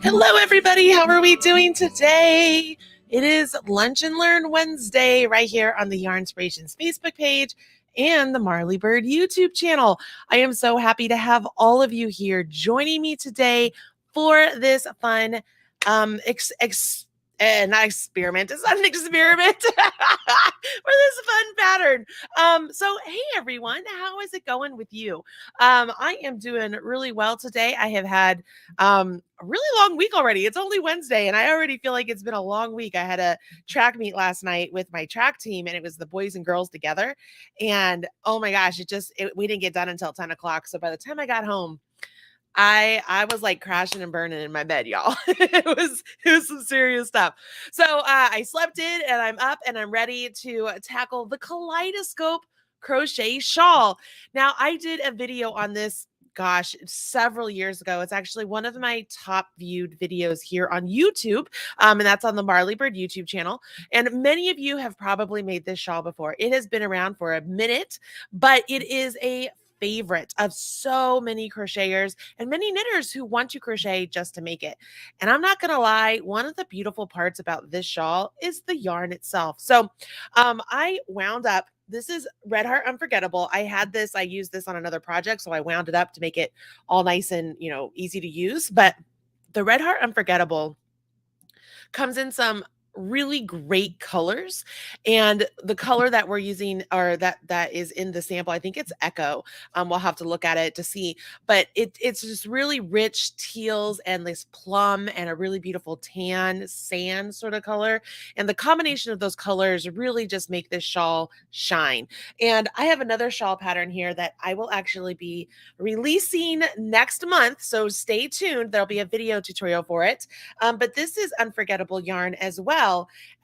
Hello, everybody. How are we doing today? It is Lunch and Learn Wednesday right here on the Yarnspirations Facebook page and the Marley Bird YouTube channel. I am so happy to have all of you here joining me today for this fun not experiment. It's not an experiment for this fun pattern. So hey everyone, how is it going with you? I am doing really well today. I have had a really long week already. It's only Wednesday and I already feel like it's been a long week. I had a track meet last night with my track team and it was the boys and girls together. And oh my gosh, we didn't get done until 10 o'clock. So by the time I got home, I was like crashing and burning in my bed, y'all. it was some serious stuff. So I slept in and I'm up and I'm ready to tackle the Kaleidoscope Crochet Shawl. Now I did a video on this, gosh, several years ago. It's actually one of my top viewed videos here on YouTube. And that's on the Marley Bird YouTube channel. And many of you have probably made this shawl before. It has been around for a minute, but it is a favorite of so many crocheters and many knitters who want to crochet just to make it. And I'm not going to lie, one of the beautiful parts about this shawl is the yarn itself. So I wound up, this is Red Heart Unforgettable. I used this on another project, so I wound it up to make it all nice and, easy to use. But the Red Heart Unforgettable comes in some really great colors, and the color that we're using, or that is in the sample, I think it's Echo. We'll have to look at it to see, but it's just really rich teals and this plum and a really beautiful tan sand sort of color, and the combination of those colors really just make this shawl shine. And I have another shawl pattern here that I will actually be releasing next month, so stay tuned. There'll be a video tutorial for it, but this is unforgettable yarn as well.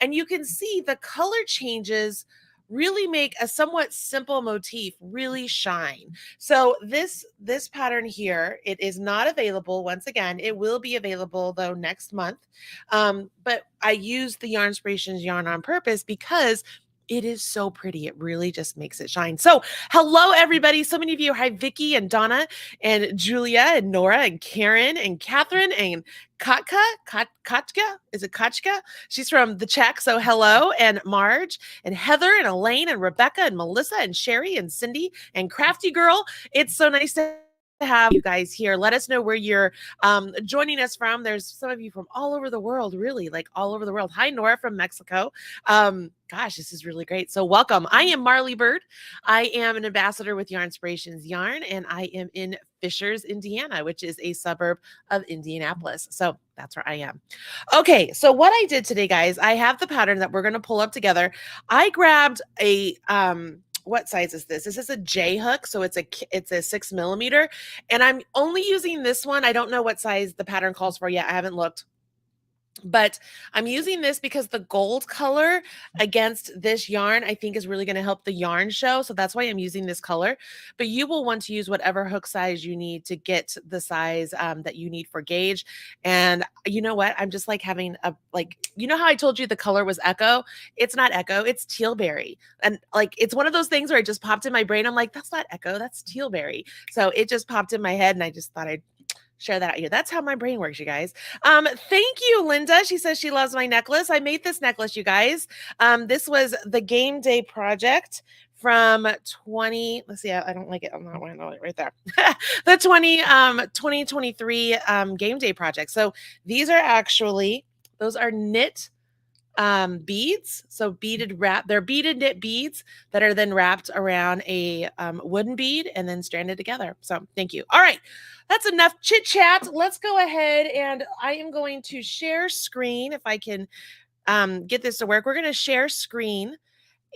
And you can see the color changes really make a somewhat simple motif really shine. So this pattern here, it is not available. Once again, it will be available though next month. But I used the Yarnspirations yarn on purpose because it is so pretty. It really just makes it shine. So hello, everybody. So many of you. Hi, Vicky and Donna and Julia and Nora and Karen and Catherine and Katka. Is it Kachka? She's from the Czech. So hello. And Marge and Heather and Elaine and Rebecca and Melissa and Sherry and Cindy and Crafty Girl. It's so nice to have you guys here. Let us know where you're joining us from. There's some of you from all over the world, really, like all over the world. Hi, Nora from Mexico. Gosh, this is really great. So welcome. I am Marley Bird. I am an ambassador with Yarnspirations Yarn, and I am in Fishers, Indiana, which is a suburb of Indianapolis. So that's where I am. Okay, so what I did today, guys, I have the pattern that we're going to pull up together. I grabbed a what size is this? This is a J hook, so it's a 6mm, and I'm only using this one. I don't know what size the pattern calls for yet. I haven't looked. But I'm using this because the gold color against this yarn, I think, is really going to help the yarn show. So that's why I'm using this color. But you will want to use whatever hook size you need to get the size that you need for gauge. And you know what? I'm just like having you know how I told you the color was Echo? It's not Echo. It's Tealberry. And like, it's one of those things where it just popped in my brain. I'm like, that's not Echo. That's Tealberry. So it just popped in my head and I just thought I'd share that out here. That's how my brain works, you guys. Thank you, Linda. She says she loves my necklace. I made this necklace, you guys. This was the game day project from 20, let's see, I don't like it. I'm not wearing it right there. The 2023 game day project. So these are actually, those are knit beads. So they're beaded knit beads that are then wrapped around a wooden bead and then stranded together. So thank you. All right, that's enough chit chat. Let's go ahead and I am going to share screen if I can get this to work. We're going to share screen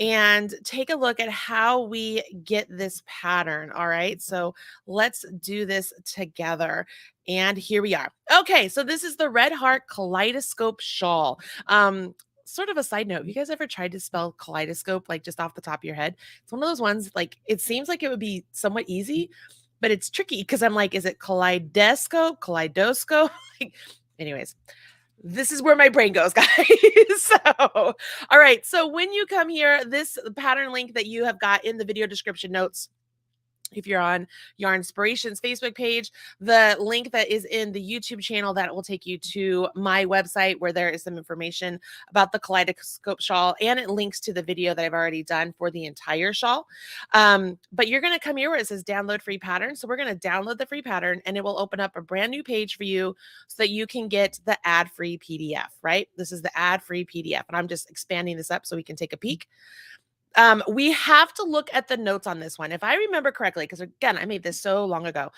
and take a look at how we get this pattern. All right, so let's do this together. And here we are. Okay, so this is the Red Heart Kaleidoscope Shawl. Sort of a side note, you guys ever tried to spell kaleidoscope like just off the top of your head? It's one of those ones, like it seems like it would be somewhat easy, but it's tricky because I'm like, is it kaleidoscope? Like, anyways, this is where my brain goes, guys. So, all right. So when you come here, this pattern link that you have got in the video description notes, if you're on Yarn Inspirations Facebook page, the link that is in the YouTube channel, that will take you to my website where there is some information about the Kaleidoscope Shawl, and it links to the video that I've already done for the entire shawl. But you're going to come here where it says download free pattern. So we're going to download the free pattern and it will open up a brand new page for you so that you can get the ad-free PDF, right? This is the ad-free PDF, and I'm just expanding this up so we can take a peek. We have to look at the notes on this one. If I remember correctly, because again, I made this so long ago.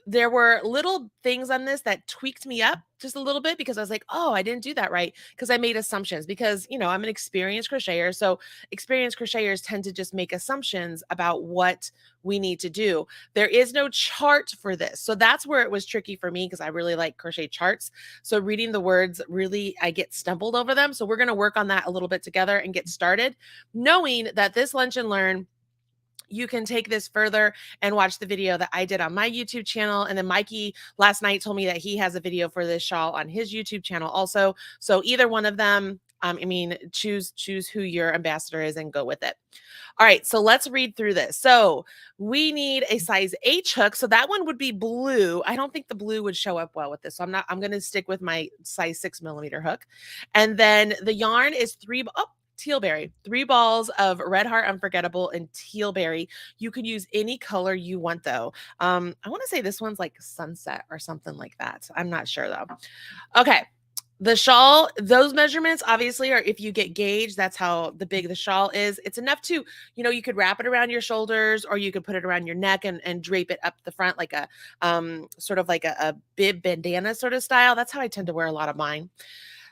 There were little things on this that tweaked me up just a little bit because I was like, oh, I didn't do that right. Because I made assumptions because, I'm an experienced crocheter. So experienced crocheters tend to just make assumptions about what we need to do. There is no chart for this. So that's where it was tricky for me because I really like crochet charts. So reading the words, really, I get stumbled over them. So we're going to work on that a little bit together and get started, knowing that this Lunch and Learn, you can take this further and watch the video that I did on my YouTube channel. And then Mikey last night told me that he has a video for this shawl on his YouTube channel also. So either one of them, choose who your ambassador is and go with it. All right, so let's read through this. So we need a size H hook. So that one would be blue. I don't think the blue would show up well with this. So I'm going to stick with my size 6mm hook. And then the yarn is tealberry, 3 balls of Red Heart Unforgettable and tealberry. You could use any color you want though. I want to say this one's like sunset or something like that. I'm not sure though. Okay. The shawl, those measurements obviously are if you get gauge, that's how big the shawl is. It's enough to, you could wrap it around your shoulders or you could put it around your neck and drape it up the front like a sort of like a bib bandana sort of style. That's how I tend to wear a lot of mine.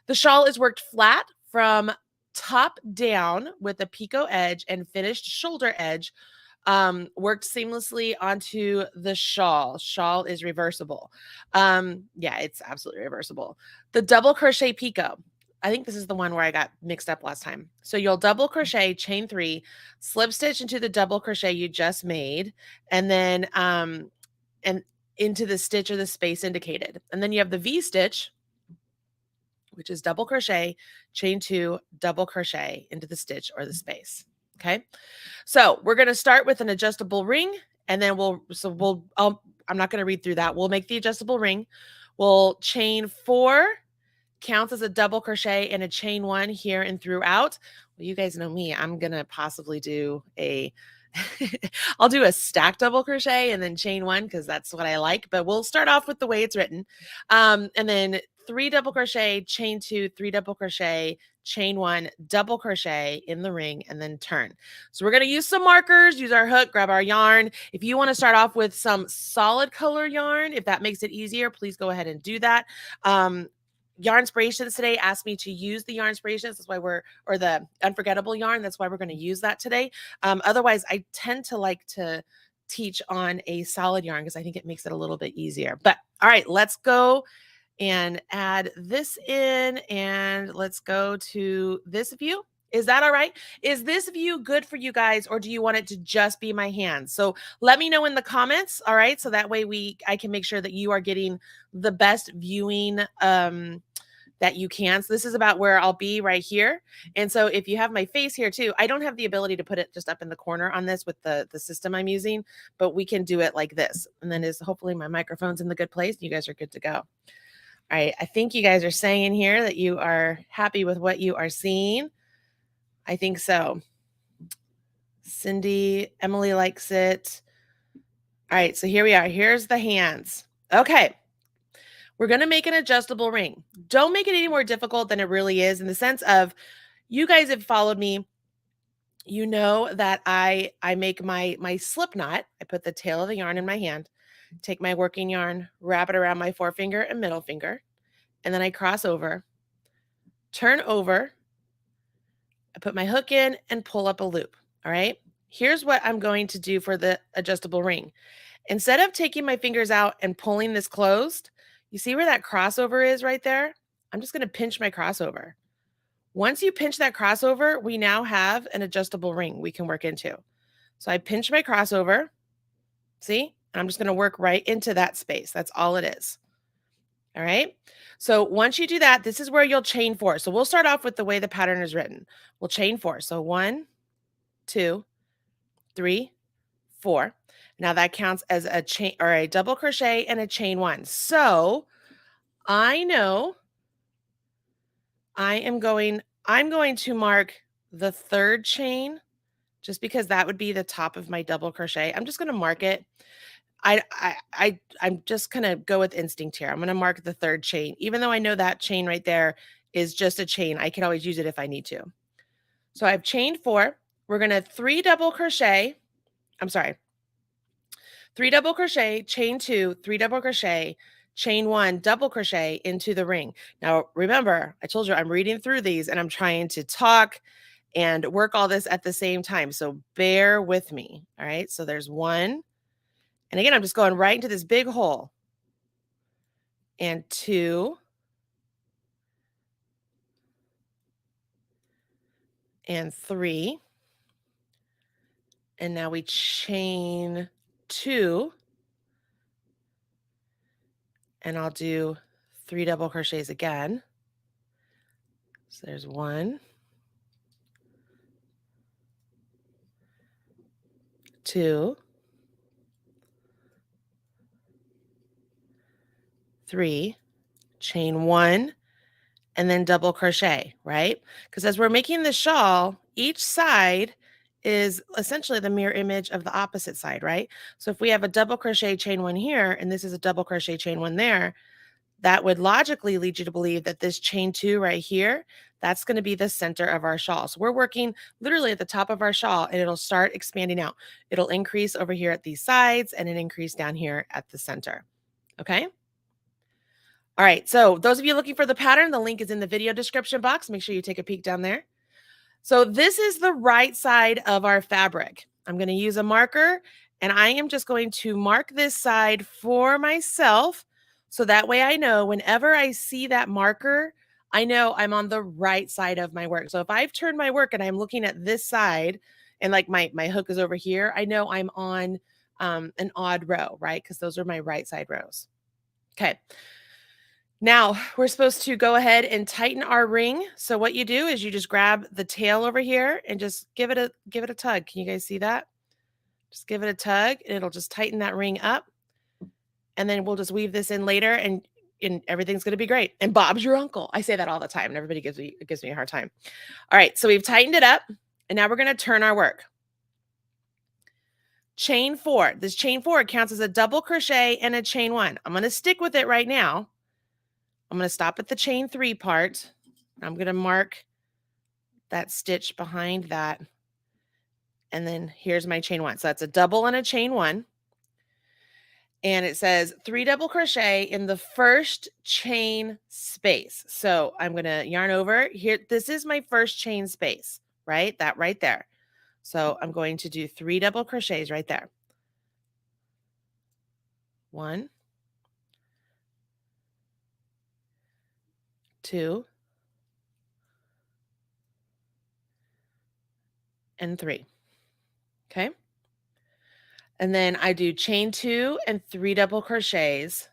The shawl is worked flat from top down with a picot edge and finished shoulder edge, worked seamlessly onto the shawl. Shawl is reversible. Yeah, it's absolutely reversible. The double crochet picot. I think this is the one where I got mixed up last time. So you'll double crochet, chain 3, slip stitch into the double crochet you just made, and then and into the stitch or the space indicated. And then you have the V stitch, which is double crochet, chain 2, double crochet into the stitch or the space. Okay. So we're going to start with an adjustable ring, and then I'm not going to read through that. We'll make the adjustable ring. We'll chain 4, counts as a double crochet and a chain 1 here and throughout. Well, you guys know me. I'm going to possibly do I'll do a stack double crochet and then chain 1 because that's what I like, but we'll start off with the way it's written. And then 3 double crochet, chain 2, 3 double crochet, chain 1, double crochet in the ring, and then turn. So we're going to use some markers, use our hook, grab our yarn. If you want to start off with some solid color yarn, if that makes it easier, please go ahead and do that. Yarn Inspirations today asked me to use the Yarn Inspirations. That's why or the Unforgettable yarn. That's why we're going to use that today. Otherwise, I tend to like to teach on a solid yarn because I think it makes it a little bit easier. But all right, let's go and add this in, and let's go to this view. Is that all right? Is this view good for you guys, or do you want it to just be my hands? So let me know in the comments. All right. So that way I can make sure that you are getting the best viewing that you can. So this is about where I'll be right here. And so if you have my face here too, I don't have the ability to put it just up in the corner on this with the system I'm using, but we can do it like this. And then hopefully my microphone's in the good place. You guys are good to go. All right. I think you guys are saying here that you are happy with what you are seeing. I think so. Cindy, Emily likes it. All right. So here we are. Here's the hands. Okay. we're going to make an adjustable ring. Don't make it any more difficult than it really is, in the sense of, you guys have followed me. You know that I make my slip knot. I put the tail of the yarn in my hand, take my working yarn, wrap it around my forefinger and middle finger, and then I cross over, turn over, I put my hook in and pull up a loop. All right. Here's what I'm going to do for the adjustable ring. Instead of taking my fingers out and pulling this closed, you see where that crossover is right there? I'm just going to pinch my crossover. Once you pinch that crossover, we now have an adjustable ring we can work into. So I pinch my crossover, see? And I'm just going to work right into that space. That's all it is. All right. So once you do that, this is where you'll chain 4. So we'll start off with the way the pattern is written. We'll chain 4. So 1, 2, 3, 4. Now that counts as a chain or a double crochet and a chain 1. So I know I'm going to mark the 3rd chain, just because that would be the top of my double crochet. I'm just going to mark it. I'm just going to go with instinct here. I'm going to mark the 3rd chain, even though I know that chain right there is just a chain. I can always use it if I need to. So I've chained 4. We're going to 3 double crochet. I'm sorry. 3 double crochet, chain 2, 3 double crochet, chain 1, double crochet into the ring. Now, remember, I told you I'm reading through these and I'm trying to talk and work all this at the same time. So bear with me. All right. So there's 1. And again, I'm just going right into this big hole. And 2. And 3. And now we chain 2. And I'll do 3 double crochets again. So there's 1, 2, 3, chain 1, and then double crochet, right? Because as we're making the shawl, each side is essentially the mirror image of the opposite side, right? So if we have a double crochet chain 1 here, and this is a double crochet chain 1 there, that would logically lead you to believe that this chain 2 right here, that's going to be the center of our shawl. So we're working literally at the top of our shawl, and it'll start expanding out. It'll increase over here at these sides and an increase down here at the center. Okay. All right. So those of you looking for the pattern, the link is in the video description box. Make sure you take a peek down there. So this is the right side of our fabric. I'm going to use a marker, and I am just going to mark this side for myself. So that way I know whenever I see that marker, I know I'm on the right side of my work. So if I've turned my work and I'm looking at this side and like my hook is over here, I know I'm on an odd row, right? Because those are my right side rows. Okay. Now we're supposed to go ahead and tighten our ring. So what you do is you just grab the tail over here and just give it a tug. Can you guys see that? Just give it a tug and it'll just tighten that ring up. And then we'll just weave this in later and everything's going to be great. And Bob's your uncle. I say that all the time and everybody gives me a hard time. All right. So we've tightened it up and now we're going to turn our work. Chain 4. This chain 4 counts as a double crochet and a chain 1. I'm going to stick with it right now. I'm going to stop at the chain 3 part. I'm going to mark that stitch behind that. And then here's my chain 1. So that's a double and a chain 1. And it says 3 double crochet in the first chain space. So I'm going to yarn over here. This is my first chain space, right? That right there. So I'm going to do 3 double crochets right there. 1, 2, and 3. Okay. And then I do chain 2 and 3 double crochets.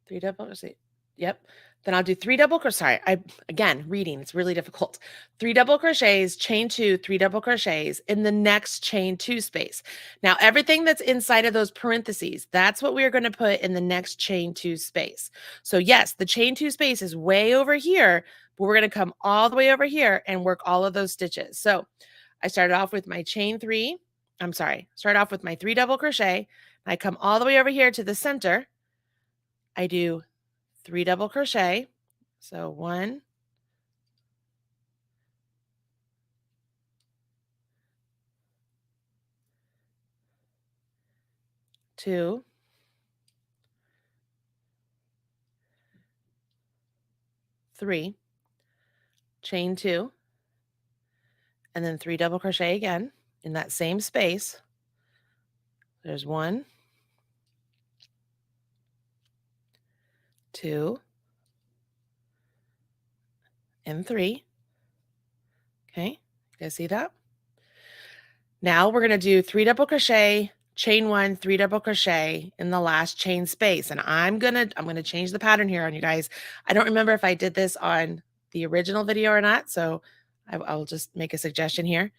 3 double crochet. Yep. Then I'll do 3 double crochet. Again, reading, it's really difficult. 3 double crochets, chain 2, 3 double crochets in the next chain 2 space. Now, everything that's inside of those parentheses, that's what we're going to put in the next chain 2 space. So yes, the chain 2 space is way over here, but we're going to come all the way over here and work all of those stitches. So I started off with my chain 3. I'm sorry, start off with my 3 double crochet. I come all the way over here to the center. I do 3 double crochet. So 1, 2, 3, chain 2, and then 3 double crochet again in that same space. There's 1, 2, and 3. Okay, you guys see that? Now we're going to do 3 double crochet, chain 1, 3 double crochet in the last chain space. And I'm going to change the pattern here on you guys. I don't remember if I did this on the original video or not, so I'll just make a suggestion here.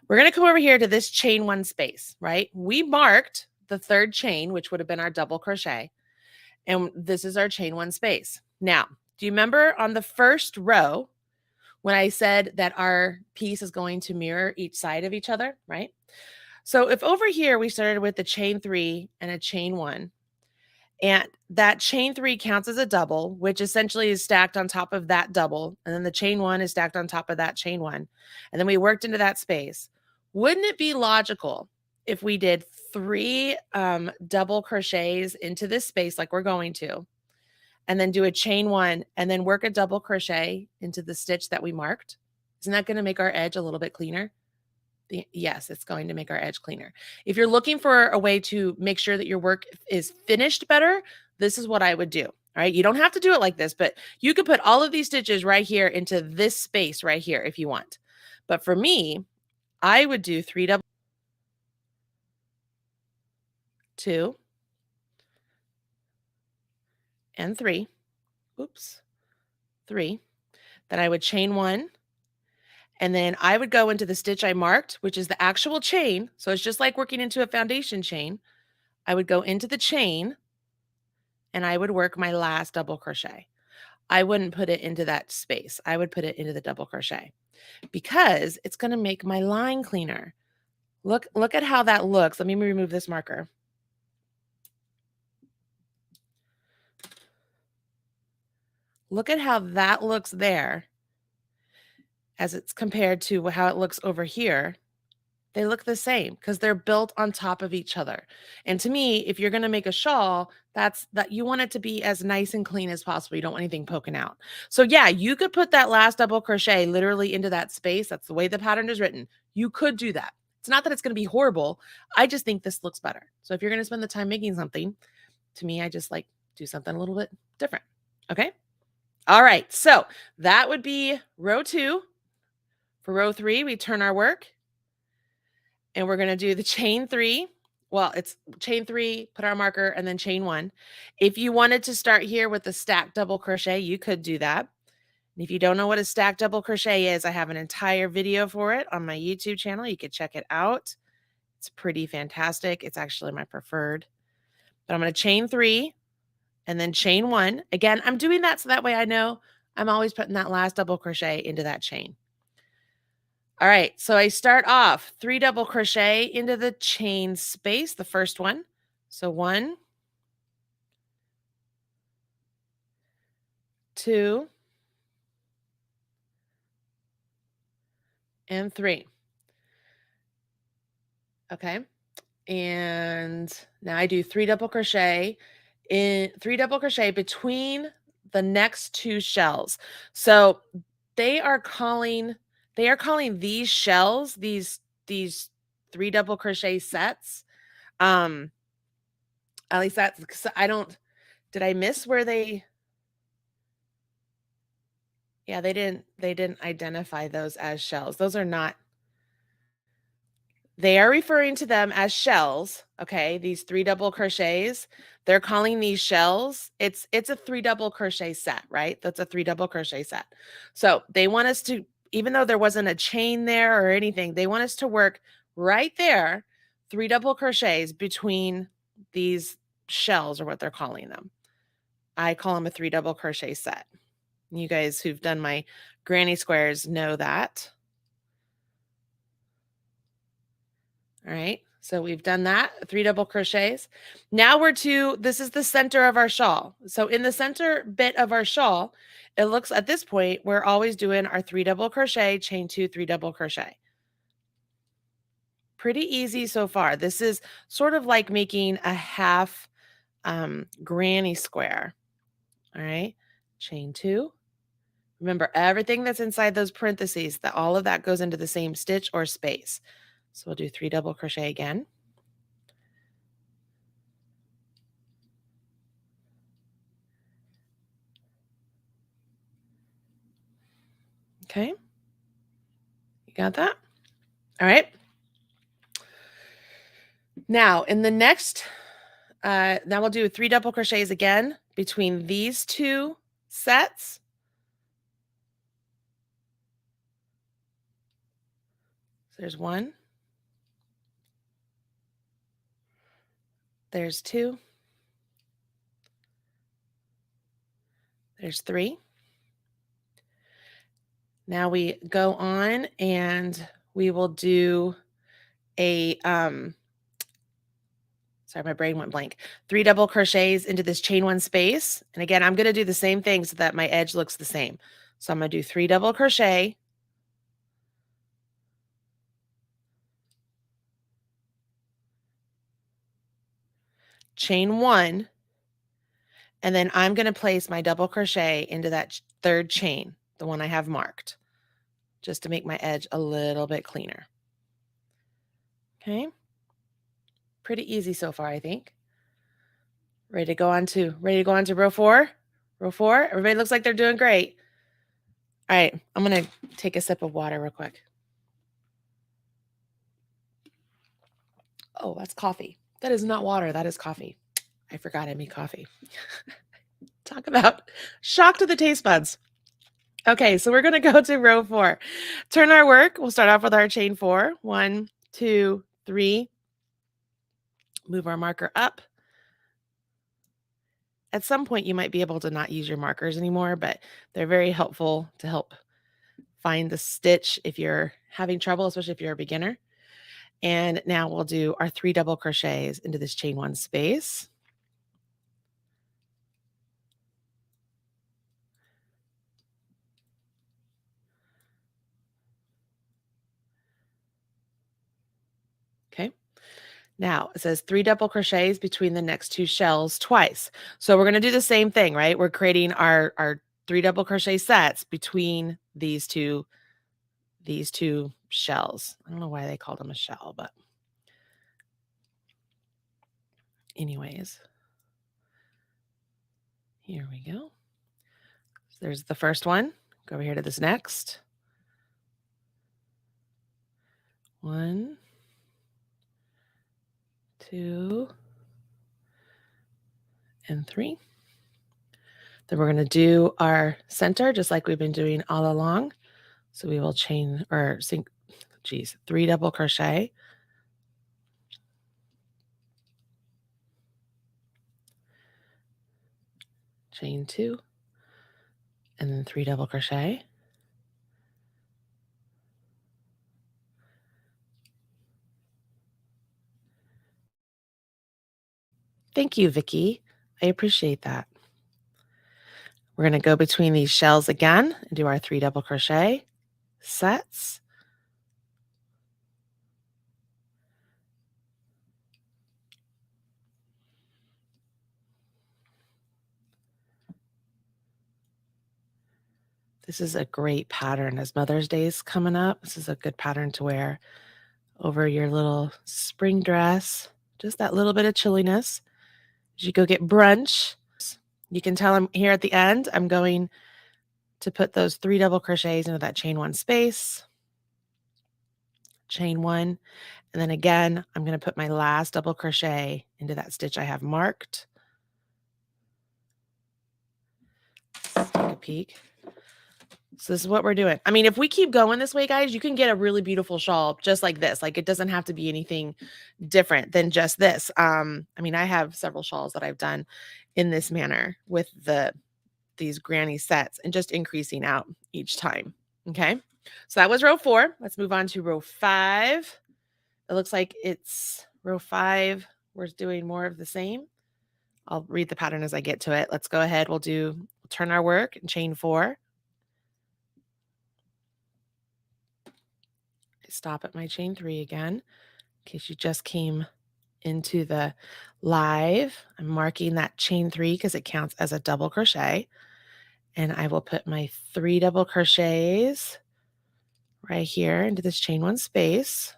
We're going to come over here to this chain 1 space, right? We marked the 3rd chain, which would have been our double crochet, and this is our chain 1 space. Now, do you remember on the first row when I said that our piece is going to mirror each side of each other, right? So if over here we started with the chain 3 and a chain 1, and that chain 3 counts as a double, which essentially is stacked on top of that double, and then the chain 1 is stacked on top of that chain 1, and then we worked into that space. Wouldn't it be logical if we did 3 double crochets into this space like we're going to, and then do a chain 1 and then work a double crochet into the stitch that we marked? Isn't that going to make our edge a little bit cleaner? Yes, it's going to make our edge cleaner. If you're looking for a way to make sure that your work is finished better, this is what I would do. All right. You don't have to do it like this, but you could put all of these stitches right here into this space right here if you want. But for me, I would do 3 double, 2, and 3. Oops. 3. Then I would chain 1. And then I would go into the stitch I marked, which is the actual chain. So it's just like working into a foundation chain. I would go into the chain and I would work my last double crochet. I wouldn't put it into that space. I would put it into the double crochet because it's going to make my line cleaner. Look at how that looks. Let me remove this marker. Look at how that looks there as it's compared to how it looks over here. They look the same because they're built on top of each other. And to me, if you're going to make a shawl, that you want it to be as nice and clean as possible. You don't want anything poking out. So yeah, you could put that last double crochet literally into that space. That's the way the pattern is written. You could do that. It's not that it's going to be horrible. I just think this looks better. So if you're going to spend the time making something, to me, I just like do something a little bit different. Okay. All right. So that would be row 2. For row 3, we turn our work. And we're going to do the chain 3. Well, it's chain 3, put our marker, and then chain 1. If you wanted to start here with the stacked double crochet, you could do that. And if you don't know what a stacked double crochet is, I have an entire video for it on my YouTube channel. You could check it out. It's pretty fantastic. It's actually my preferred. But I'm going to chain 3 and then chain 1. Again, I'm doing that so that way I know I'm always putting that last double crochet into that chain. All right, so I start off 3 double crochet into the chain space, the first one. So 1, 2, and 3. Okay, and now I do 3 double crochet between the next 2 shells. So they are calling these shells, these 3 double crochet sets. At least that's, 'cause did I miss where they? Yeah, they didn't identify those as shells. Those are not. They are referring to them as shells, okay? These 3 double crochets, they're calling these shells. It's a 3 double crochet set, right? That's a 3 double crochet set. So they want us to, even though there wasn't a chain there or anything, they want us to work right there, 3 double crochets between these shells, or what they're calling them. I call them a 3 double crochet set. You guys who've done my granny squares know that. All right. So we've done that, 3 double crochets. Now we're this is the center of our shawl. So in the center bit of our shawl, it looks at this point, we're always doing our 3 double crochet, chain 2, 3 double crochet. Pretty easy so far. This is sort of like making a half granny square. All right, chain 2. Remember, everything that's inside those parentheses, that all of that goes into the same stitch or space. So we'll do 3 double crochet again. Okay. You got that? All right. Now, in the next, now we'll do 3 double crochets again between these 2 sets. So there's 1. There's 2. There's 3. Now we go on and we will do a, sorry, my brain went blank. 3 double crochets into this chain 1 space. And again, I'm going to do the same thing so that my edge looks the same. So I'm going to do 3 double crochet, chain 1, and then I'm going to place my double crochet into that 3rd chain, the one I have marked, just to make my edge a little bit cleaner. Okay. Pretty easy so far, I think. Ready to go on to row 4? Row 4. Everybody looks like they're doing great. All right, I'm going to take a sip of water real quick. Oh, that's coffee. That is not water. That is coffee. I forgot I made coffee. Talk about shock to the taste buds. Okay, so we're going to go to row 4. Turn our work. We'll start off with our chain 4. 1, 2, 3. Move our marker up. At some point, you might be able to not use your markers anymore, but they're very helpful to help find the stitch if you're having trouble, especially if you're a beginner. And now we'll do our 3 double crochets into this chain 1 space. Okay. Now it says 3 double crochets between the next 2 shells twice. So we're going to do the same thing, right? We're creating our 3 double crochet sets between these two shells. I don't know why they called them a shell, but anyways, here we go. So there's the first one. Go over here to this next. 1, 2, and 3. Then we're going to do our center just like we've been doing all along. So we will chain or 3 double crochet. Chain 2, and then 3 double crochet. Thank you, Vicky. I appreciate that. We're going to go between these shells again and do our 3 double crochet sets. This is a great pattern as Mother's Day is coming up. This is a good pattern to wear over your little spring dress. Just that little bit of chilliness. As you go get brunch, you can tell I'm here at the end. I'm going to put those 3 double crochets into that chain 1 space. Chain 1. And then again, I'm going to put my last double crochet into that stitch I have marked. Let's take a peek. So this is what we're doing. I mean, if we keep going this way, guys, you can get a really beautiful shawl just like this. Like, it doesn't have to be anything different than just this. I mean, I have several shawls that I've done in this manner with these granny sets and just increasing out each time. Okay. So that was row 4. Let's move on to row 5. It looks like it's row 5, we're doing more of the same. I'll read the pattern as I get to it. Let's go ahead. We'll turn our work and chain 4. Stop at my chain 3 again. In case you just came into the live, I'm marking that chain 3 because it counts as a double crochet. And I will put my 3 double crochets right here into this chain 1 space.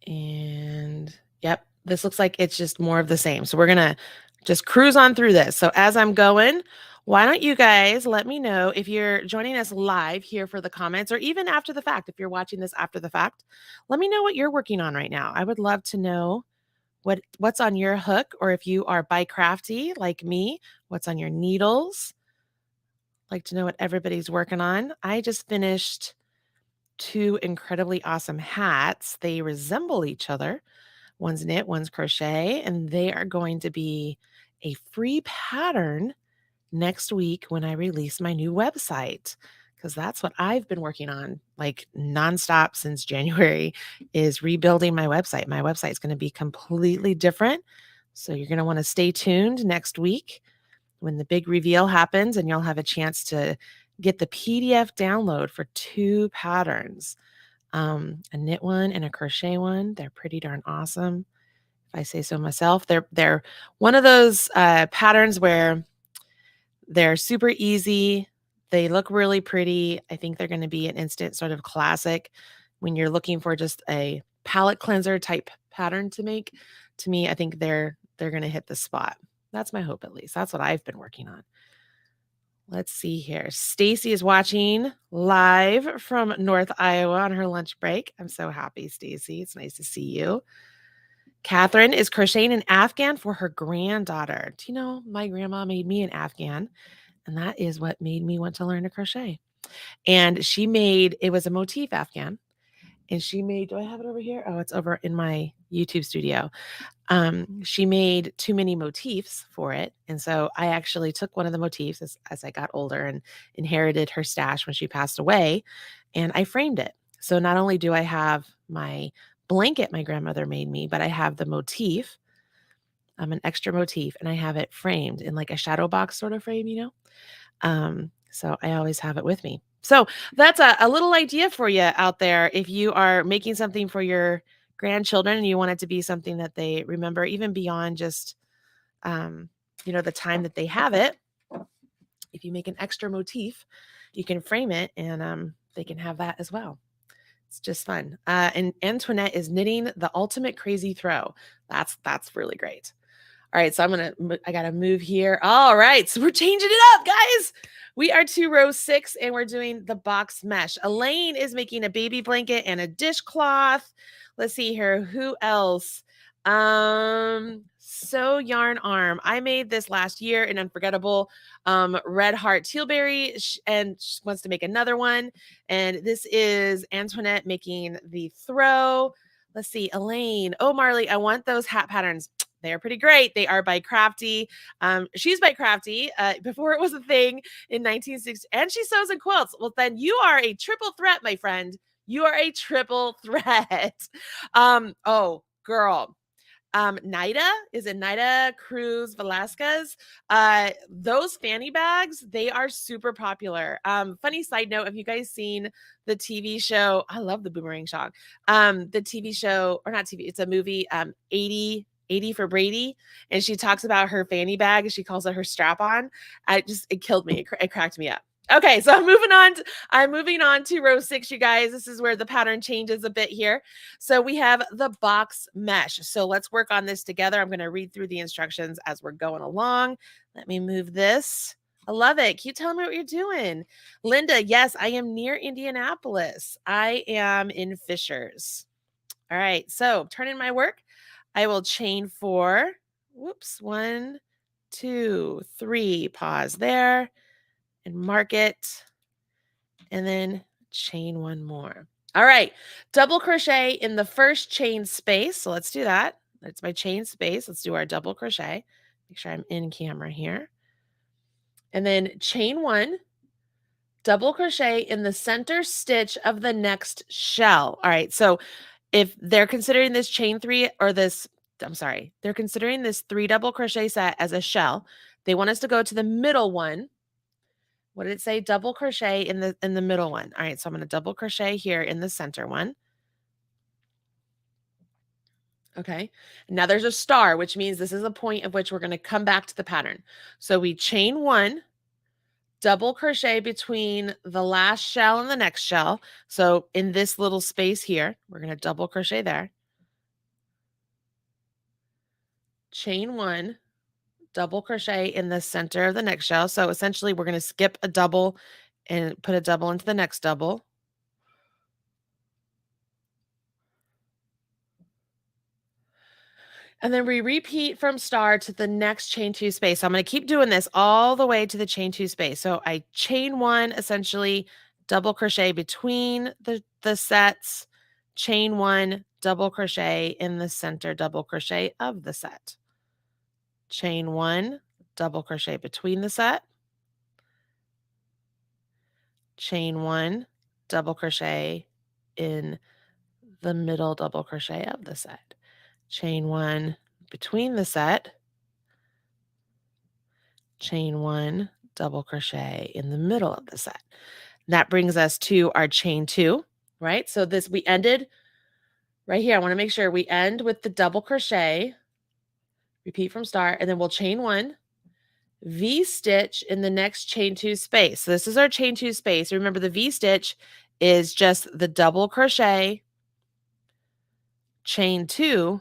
And yep, this looks like it's just more of the same. So we're going to just cruise on through this. So as I'm going, why don't you guys let me know if you're joining us live here for the comments, or even after the fact, if you're watching this after the fact, let me know what you're working on right now. I would love to know what's on your hook, or if you are by crafty like me, what's on your needles. I'd like to know what everybody's working on. I just finished 2 incredibly awesome hats. They resemble each other. One's knit, one's crochet, and they are going to be a free pattern next week when I release my new website, because that's what I've been working on like nonstop since January, is rebuilding my website. My website is going to be completely different. So you're going to want to stay tuned next week when the big reveal happens, and you'll have a chance to get the PDF download for 2 patterns. A knit one and a crochet one. They're pretty darn awesome, if I say so myself. They're one of those patterns where they're super easy. They look really pretty. I think they're going to be an instant sort of classic when you're looking for just a palette cleanser type pattern to make. To me, I think they're going to hit the spot. That's my hope, at least. That's what I've been working on. Let's see here. Stacy is watching live from North Iowa on her lunch break. I'm so happy, Stacy. It's nice to see you. Catherine is crocheting an Afghan for her granddaughter. Do you know, my grandma made me an Afghan, and that is what made me want to learn to crochet. And she made, it was a motif Afghan, and she made, do I have it over here? Oh, it's over in my YouTube studio. She made too many motifs for it. And so I actually took one of the motifs as I got older and inherited her stash when she passed away, and I framed it. So not only do I have my blanket my grandmother made me, but I have the motif, an extra motif, and I have it framed in like a shadow box sort of frame, so I always have it with me. So that's a little idea for you out there. If you are making something for your grandchildren and you want it to be something that they remember, even beyond just, the time that they have it, if you make an extra motif, you can frame it, and they can have that as well. It's just fun. And Antoinette is knitting the ultimate crazy throw. That's really great. All right, so I got to move here. All right, so we're changing it up, guys. We are to row 6, and we're doing the box mesh. Elaine is making a baby blanket and a dishcloth. Let's see here. Who else? So Yarn Arm. I made this last year in Unforgettable. Red Heart Tealberry, and she wants to make another one. And this is Antoinette making the throw. Let's see, Elaine. Oh, Marley, I want those hat patterns. They are pretty great. They are by Crafty. She's by Crafty before it was a thing in 1960, and she sews and quilts. Well, then you are a triple threat, my friend. You are a triple threat. Oh, girl. Nida, is it Nida Cruz Velasquez? Those fanny bags, they are super popular. Funny side note, have you guys seen the TV show? I love the Boomerang Shock. The TV show, or not TV, it's a movie, 80 for Brady, and she talks about her fanny bag. She calls it her strap-on. It killed me. It cracked me up. Okay, so I'm moving on to row 6, you guys. This is where the pattern changes a bit here. So we have the box mesh. So let's work on this together. I'm going to read through the instructions as we're going along. Let me move this. I love it. Can you tell me what you're doing? Linda, yes, I am near Indianapolis. I am in Fishers. All right, so turn in my work. I will chain 4. Whoops, 1, 2, 3, pause there and mark it, and then chain 1 more. All right, double crochet in the first chain space. So let's do that. That's my chain space. Let's do our double crochet. Make sure I'm in camera here. And then chain 1, double crochet in the center stitch of the next shell. All right, so if they're considering this chain 3 or this, I'm sorry, they're considering this 3 double crochet set as a shell. They want us to go to the middle one. What did it say? Double crochet in the middle one. All right, so I'm going to double crochet here in the center one. Okay, now there's a star, which means this is a point at which we're going to come back to the pattern. So we chain 1, double crochet between the last shell and the next shell. So in this little space here, we're going to double crochet there. Chain 1, double crochet in the center of the next shell. So essentially we're going to skip a double and put a double into the next double. And then we repeat from star to the next chain 2 space. So I'm going to keep doing this all the way to the chain 2 space. So I chain 1, essentially double crochet between the sets, chain 1, double crochet in the center double crochet of the set. Chain 1, double crochet between the set. Chain 1, double crochet in the middle double crochet of the set. Chain 1 between the set, chain 1, double crochet in the middle of the set. That brings us to our chain 2, right? So this, we ended right here. I want to make sure we end with the double crochet, repeat from start, and then we'll chain 1, V-stitch in the next chain 2 space. So this is our chain 2 space. Remember, the V-stitch is just the double crochet, chain 2,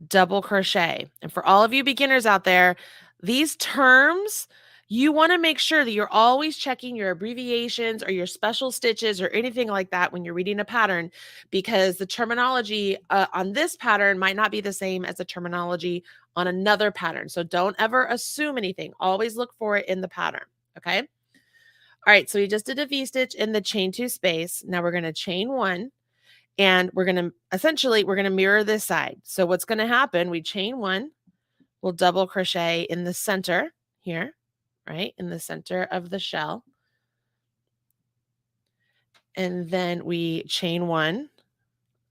double crochet. And for all of you beginners out there, these terms, you want to make sure that you're always checking your abbreviations or your special stitches or anything like that when you're reading a pattern, because the terminology on this pattern might not be the same as the terminology on another pattern. So don't ever assume anything. Always look for it in the pattern. Okay. All right. So we just did a V-stitch in the chain 2 space. Now we're going to chain 1. And we're going to essentially, we're going to mirror this side. So what's going to happen, we chain 1, we'll double crochet in the center here, right? In the center of the shell. And then we chain 1,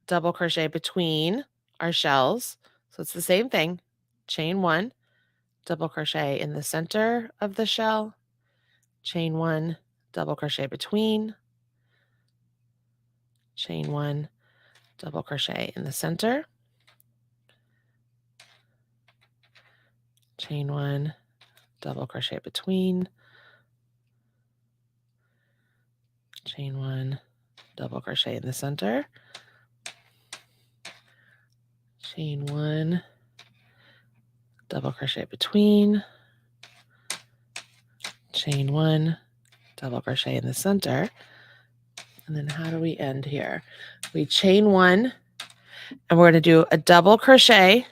double crochet between our shells. So it's the same thing. Chain 1, double crochet in the center of the shell. Chain 1, double crochet between. Chain 1, double crochet in the center. Chain 1, double crochet between. Chain 1, double crochet in the center. Chain 1, double crochet between. Chain 1, double crochet in the center. And then how do we end here? We chain 1, and we're going to do a double crochet,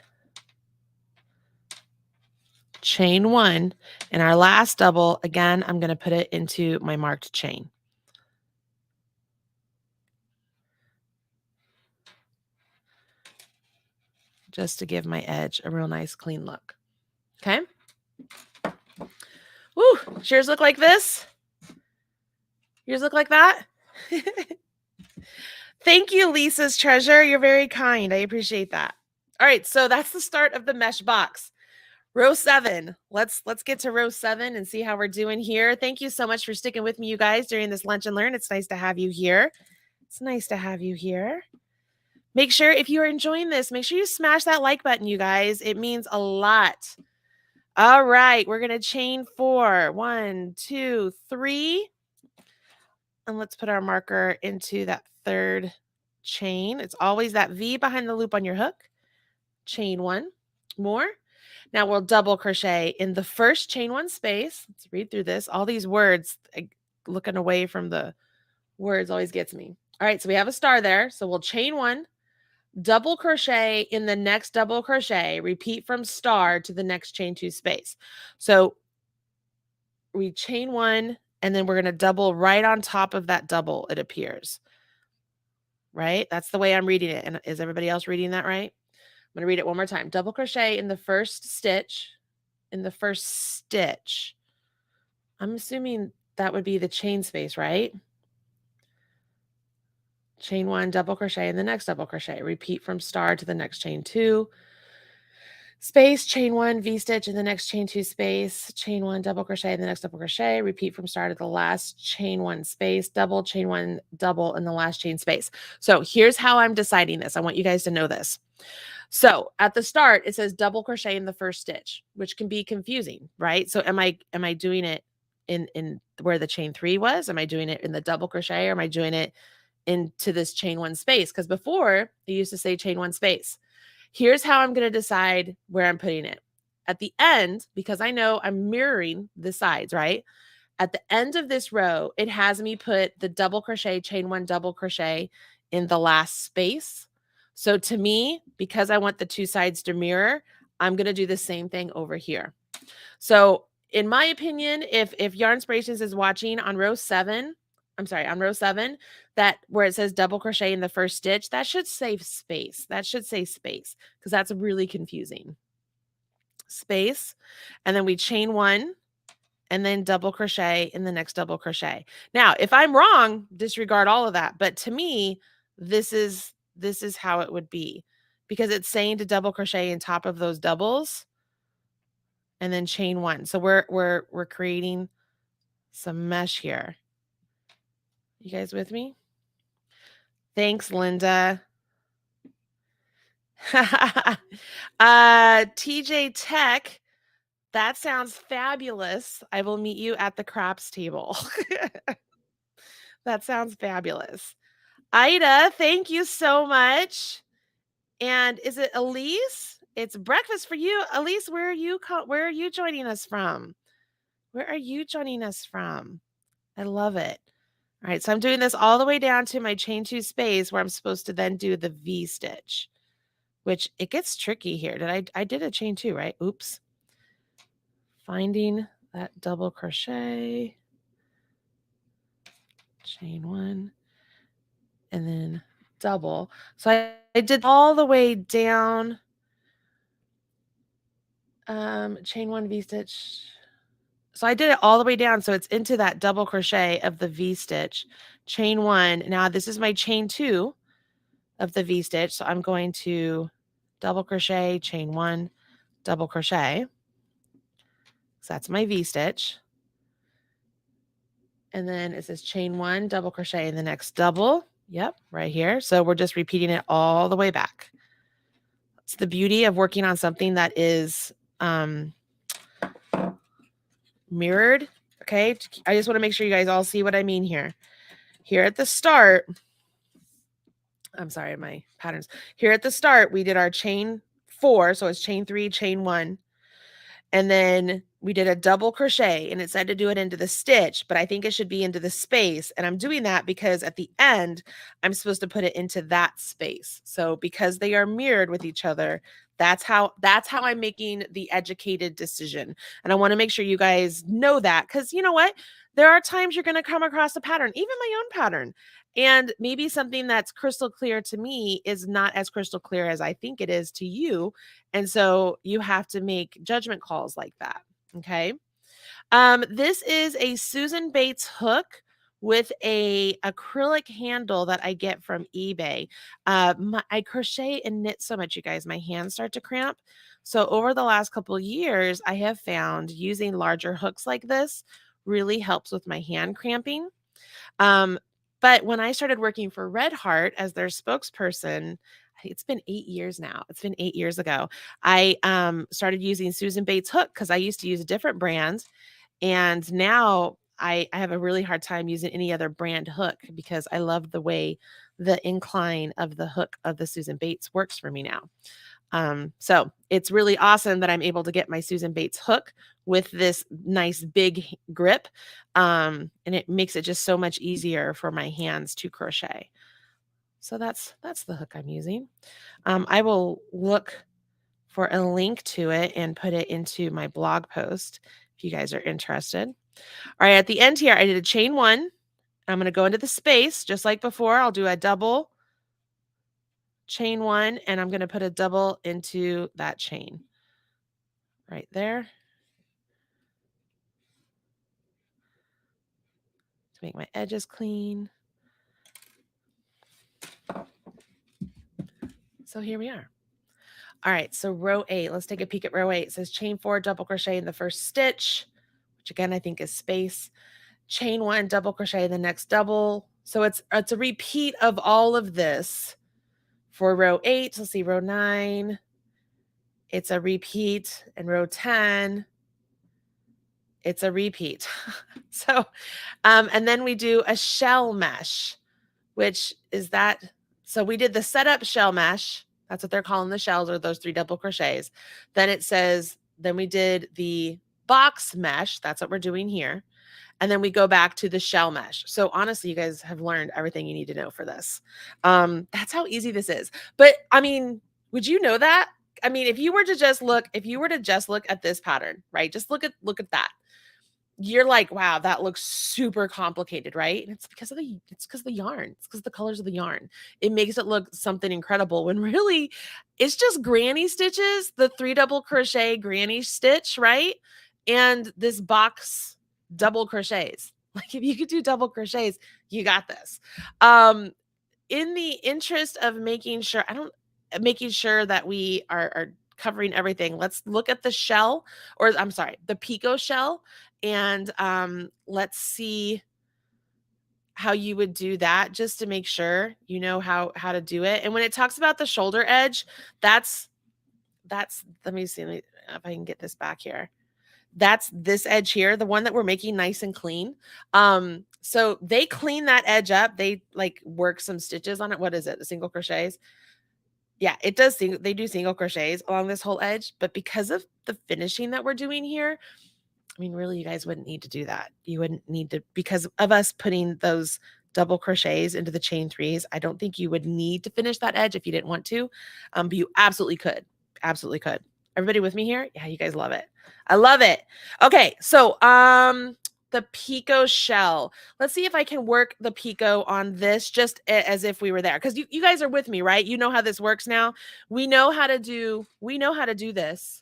chain 1, and our last double, again, I'm going to put it into my marked chain. Just to give my edge a real nice clean look. Okay. Woo, yours look like this? Yours look like that? Thank you, Lisa's Treasure. You're very kind. I appreciate that. All right, so that's the start of the mesh box. Row 7. Let's get to row 7 and see how we're doing here. Thank you so much for sticking with me, you guys, during this lunch and learn. It's nice to have you here. It's nice to have you here. Make sure, if you are enjoying this, make sure you smash that like button, you guys. It means a lot. All right, we're going to chain 4. 1, 2, 3. And let's put our marker into that third chain. It's always that V behind the loop on your hook. Chain 1 more. Now we'll double crochet in the first chain 1 space. Let's read through this. All these words, looking away from the words always gets me. All right, so we have a star there. So we'll chain 1, double crochet in the next double crochet, repeat from star to the next chain 2 space. So we chain 1, and then we're going to double right on top of that double, it appears. Right? That's the way I'm reading it. And is everybody else reading that right? I'm going to read it one more time. Double crochet in the first stitch. In the first stitch. I'm assuming that would be the chain space, right? Chain 1, double crochet in the next double crochet. Repeat from star to the next chain 2. Space, chain 1, V-stitch in the next chain 2 space, chain 1, double crochet in the next double crochet, repeat from start to the last chain 1 space, double, chain 1, double in the last chain space. So here's how I'm deciding this. I want you guys to know this. So at the start, it says double crochet in the first stitch, which can be confusing, right? So am I doing it in where the chain 3 was? Am I doing it in the double crochet, or am I doing it into this chain 1 space? Because before it used to say chain 1 space. Here's how I'm going to decide where I'm putting it. At the end, because I know I'm mirroring the sides, right? At the end of this row, it has me put the double crochet, chain 1, double crochet in the last space. So to me, because I want the two sides to mirror, I'm going to do the same thing over here. So in my opinion, if Yarn Inspirations is watching on row 7, on row 7, that where it says double crochet in the first stitch, that should say space. That should say space, because that's really confusing. Space, and then we chain 1 and then double crochet in the next double crochet. Now, if I'm wrong, disregard all of that. But to me, this is how it would be, because it's saying to double crochet in top of those doubles and then chain 1. So we're creating some mesh here. You guys with me? Thanks, Linda. TJ Tech, that sounds fabulous. I will meet you at the craps table. That sounds fabulous. Ida, thank you so much. And is it Elise? It's breakfast for you. Elise, where are you joining us from? Where are you joining us from? I love it. All right, so I'm doing this all the way down to my chain 2 space, where I'm supposed to then do the V stitch, which it gets tricky here. I did a chain 2, right? Oops. Finding that double crochet, chain 1, and then double. So I did all the way down, chain 1, V stitch. So I did it all the way down, so it's into that double crochet of the V stitch, chain 1. Now this is my chain 2 of the V stitch, so I'm going to double crochet, chain 1, double crochet. So that's my V stitch. And then it says chain 1, double crochet in the next double. Yep, right here. So we're just repeating it all the way back. It's the beauty of working on something that is mirrored. Okay, I just want to make sure you guys all see what I mean here. Here at the start, I'm sorry, my patterns. Here at the start, we did our chain 4, so it's chain 3, chain 1. And then we did a double crochet, and it said to do it into the stitch, but I think it should be into the space. And I'm doing that because at the end, I'm supposed to put it into that space. So because they are mirrored with each other, that's how I'm making the educated decision. And I want to make sure you guys know that, because you know what? There are times you're going to come across a pattern, even my own pattern. And maybe something that's crystal clear to me is not as crystal clear as I think it is to you. And so you have to make judgment calls like that. Okay. This is a Susan Bates hook with a acrylic handle that I get from eBay. I crochet and knit so much, you guys, my hands start to cramp. So over the last couple of years, I have found using larger hooks like this really helps with my hand cramping. But when I started working for Red Heart as their spokesperson, it's been 8 years now. It's been 8 years ago. I started using Susan Bates hook because I used to use a different brand. And now I have a really hard time using any other brand hook because I love the way the incline of the hook of the Susan Bates works for me now. So it's really awesome that I'm able to get my Susan Bates hook with this nice big grip. And it makes it just so much easier for my hands to crochet. So that's the hook I'm using. I will look for a link to it and put it into my blog post if you guys are interested. All right, at the end here, I did a chain 1. I'm going to go into the space just like before. I'll do a double, chain 1, and I'm going to put a double into that chain right there. make my edges clean. So here we are. All right, so row 8, let's take a peek at row 8. It says chain 4, double crochet in the first stitch, which again, I think is space. Chain 1, double crochet in the next double. So it's a repeat of all of this for row 8. Let's see, row 9. It's a repeat. And row 10, it's a repeat. So, and then we do a shell mesh, which is that. So we did the setup shell mesh. That's what they're calling the shells, or those 3 double crochets. Then it says, then we did the box mesh. That's what we're doing here. And then we go back to the shell mesh. So honestly, you guys have learned everything you need to know for this. That's how easy this is. But I mean, would you know that? I mean, if you were to just look at this pattern, right? Just look at that. You're like, wow, that looks super complicated, right? And it's because of the yarn. It's because the colors of the yarn. It makes it look something incredible when really it's just granny stitches, the 3 double crochet granny stitch, right? And this box double crochets. Like if you could do double crochets, you got this. In the interest of making sure that we are covering everything, let's look at the shell, or I'm sorry, the picot shell, and let's see how you would do that, just to make sure you know how to do it. And when it talks about the shoulder edge, that's let me see if I can get this back here. That's this edge here, the one that we're making nice and clean. So they clean that edge up. They like work some stitches on it. What is it? The single crochets. Yeah, it does. They do single crochets along this whole edge, but because of the finishing that we're doing here, I mean, really, you guys wouldn't need to do that. You wouldn't need to, because of us putting those double crochets into the chain 3s. I don't think you would need to finish that edge if you didn't want to, but you absolutely could. Absolutely could. Everybody with me here? Yeah, you guys love it. I love it. Okay, so the picot shell. Let's see if I can work the picot on this just as if we were there, because you guys are with me, right? You know how this works now. We know how to do this.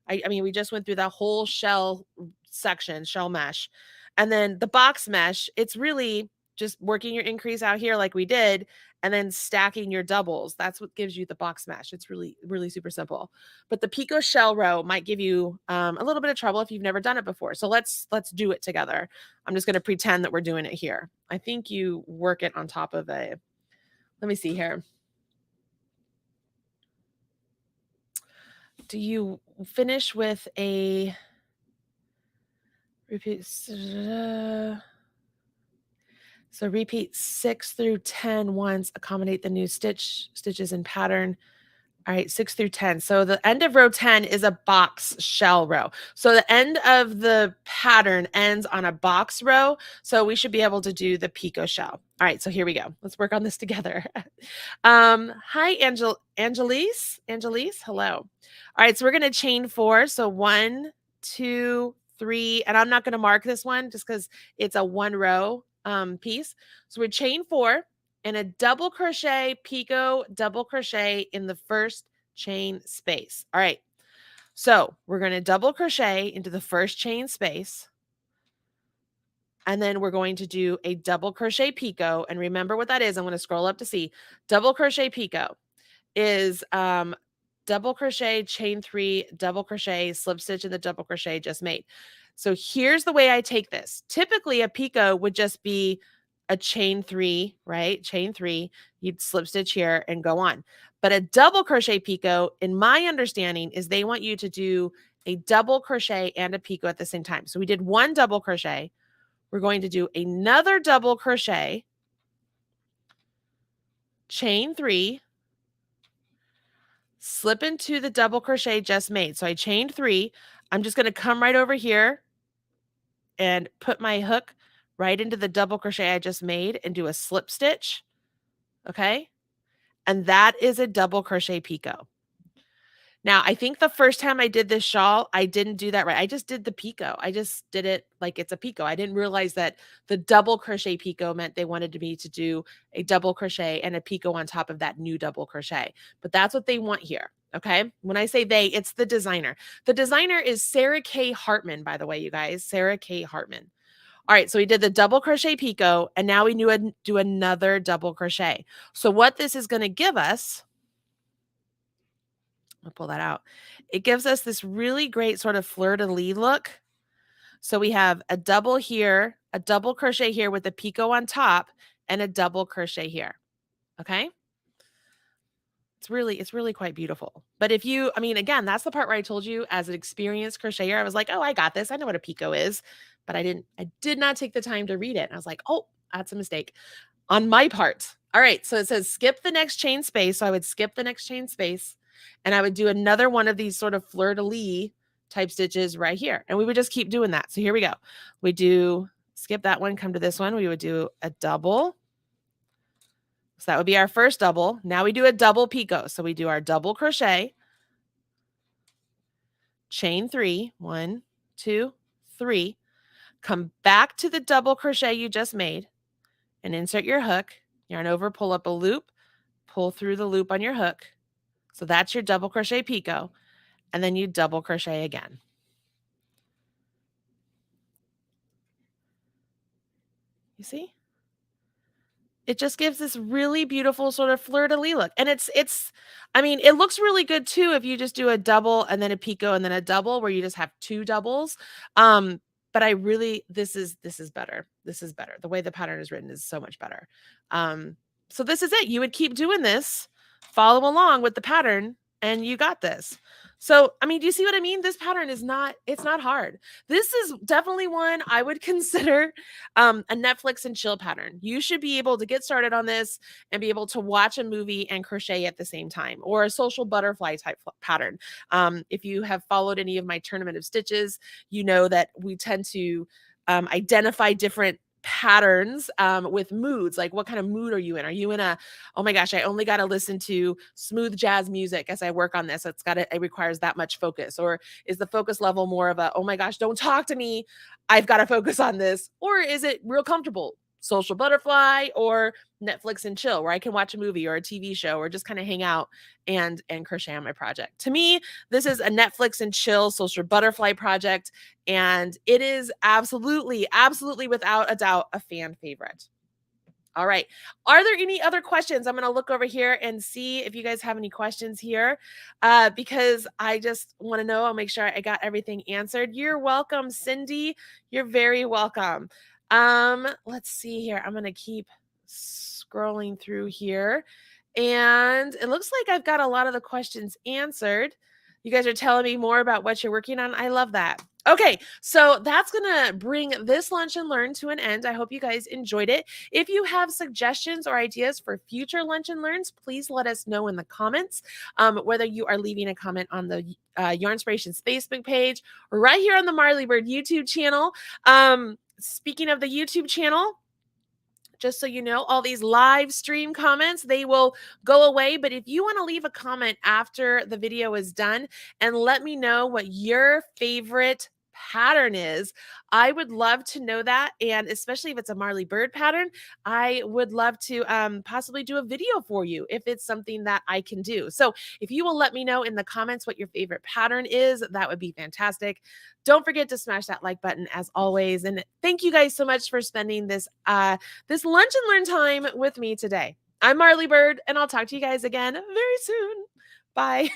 I mean, we just went through that whole shell section, shell mesh. And then the box mesh, it's really just working your increase out here like we did, and then stacking your doubles. That's what gives you the box mesh. It's really, really super simple. But the picot shell row might give you a little bit of trouble if you've never done it before. So let's do it together. I'm just going to pretend that we're doing it here. I think you work it on top of let me see here. Do you finish with a repeat? So repeat 6 through 10 once, accommodate the new stitches in pattern. All right, 6 through 10. So the end of row 10 is a box shell row. So the end of the pattern ends on a box row. So we should be able to do the picot shell. All right, so here we go. Let's work on this together. Hi, Angelise, hello. All right, so we're going to chain 4. So 1, 2, 3, and I'm not going to mark this one just because it's a 1 row piece. So we're chain 4 and a double crochet, picot, double crochet in the first chain space. All right. So we're going to double crochet into the first chain space. And then we're going to do a double crochet picot. And remember what that is. I'm going to scroll up to see. Double crochet picot is double crochet, chain 3, double crochet, slip stitch in the double crochet just made. So here's the way I take this. Typically a picot would just be a chain 3, right? Chain 3, you'd slip stitch here and go on. But a double crochet picot, in my understanding, is they want you to do a double crochet and a picot at the same time. So we did 1 double crochet. We're going to do another double crochet, chain 3, slip into the double crochet just made. So I chained 3. I'm just going to come right over here and put my hook right into the double crochet I just made and do a slip stitch. Okay. And that is a double crochet picot. Now, I think the first time I did this shawl, I didn't do that right. I just did the picot. I just did it like it's a picot. I didn't realize that the double crochet picot meant they wanted me to do a double crochet and a picot on top of that new double crochet. But that's what they want here. Okay. When I say they, it's the designer. The designer is Sarah K. Hartman, by the way, you guys. Sarah K. Hartman. All right, so we did the double crochet picot, and now we do another double crochet. So what this is going to give us, I'll pull that out. It gives us this really great sort of fleur-de-lis look. So we have a double here, a double crochet here with a picot on top, and a double crochet here. Okay? It's really quite beautiful. But if you, I mean, again, that's the part where I told you as an experienced crocheter, I was like, oh, I got this. I know what a picot is. But I did not take the time to read it. And I was like, oh, that's a mistake on my part. All right. So it says skip the next chain space. So I would skip the next chain space and I would do another one of these sort of fleur-de-lis type stitches right here. And we would just keep doing that. So here we go. We do skip that one, come to this one. We would do a double. So that would be our first double. Now we do a double picot. So we do our double crochet, chain 3, 1, 2, 3, come back to the double crochet you just made and insert your hook, yarn over, pull up a loop, pull through the loop on your hook. So that's your double crochet picot, and then you double crochet again. You see? It just gives this really beautiful sort of fleur-de-lis look. And I mean, it looks really good too if you just do a double and then a picot and then a double where you just have 2 doubles. But I really, this is better. This is better. The way the pattern is written is so much better. So this is it. You would keep doing this, follow along with the pattern, and you got this. So, I mean, do you see what I mean? This pattern is it's not hard. This is definitely one I would consider a Netflix and chill pattern. You should be able to get started on this and be able to watch a movie and crochet at the same time, or a social butterfly type pattern. If you have followed any of my tournament of stitches, you know that we tend to identify different patterns with moods. Like, what kind of mood are you in? Are you in a, oh my gosh, I only got to listen to smooth jazz music as I work on this, it requires that much focus? Or is the focus level more of a, oh my gosh, don't talk to me, I've got to focus on this? Or is it real comfortable, social butterfly or Netflix and chill, where I can watch a movie or a TV show or just kind of hang out and crochet on my project? To me, this is a Netflix and chill social butterfly project, and it is absolutely without a doubt a fan favorite. All right. Are there any other questions? I'm going to look over here and see if you guys have any questions here, because I just want to know. I'll make sure I got everything answered. You're welcome, Cindy. You're very welcome. Let's see here. I'm going to keep scrolling through here, and it looks like I've got a lot of the questions answered. You guys are telling me more about what you're working on. I love that. Okay, so that's going to bring this Lunch and Learn to an end. I hope you guys enjoyed it. If you have suggestions or ideas for future Lunch and Learns, please let us know in the comments, whether you are leaving a comment on the Yarnspirations Facebook page or right here on the Marley Bird YouTube channel. Speaking of the YouTube channel, just so you know, all these live stream comments, they will go away. But if you want to leave a comment after the video is done and let me know what your favorite pattern is, I would love to know that. And especially if it's a Marley Bird pattern, I would love to possibly do a video for you if it's something that I can do. So if you will let me know in the comments what your favorite pattern is, that would be fantastic. Don't forget to smash that like button as always. And thank you guys so much for spending this this Lunch and Learn time with me today. I'm Marley Bird, and I'll talk to you guys again very soon. Bye.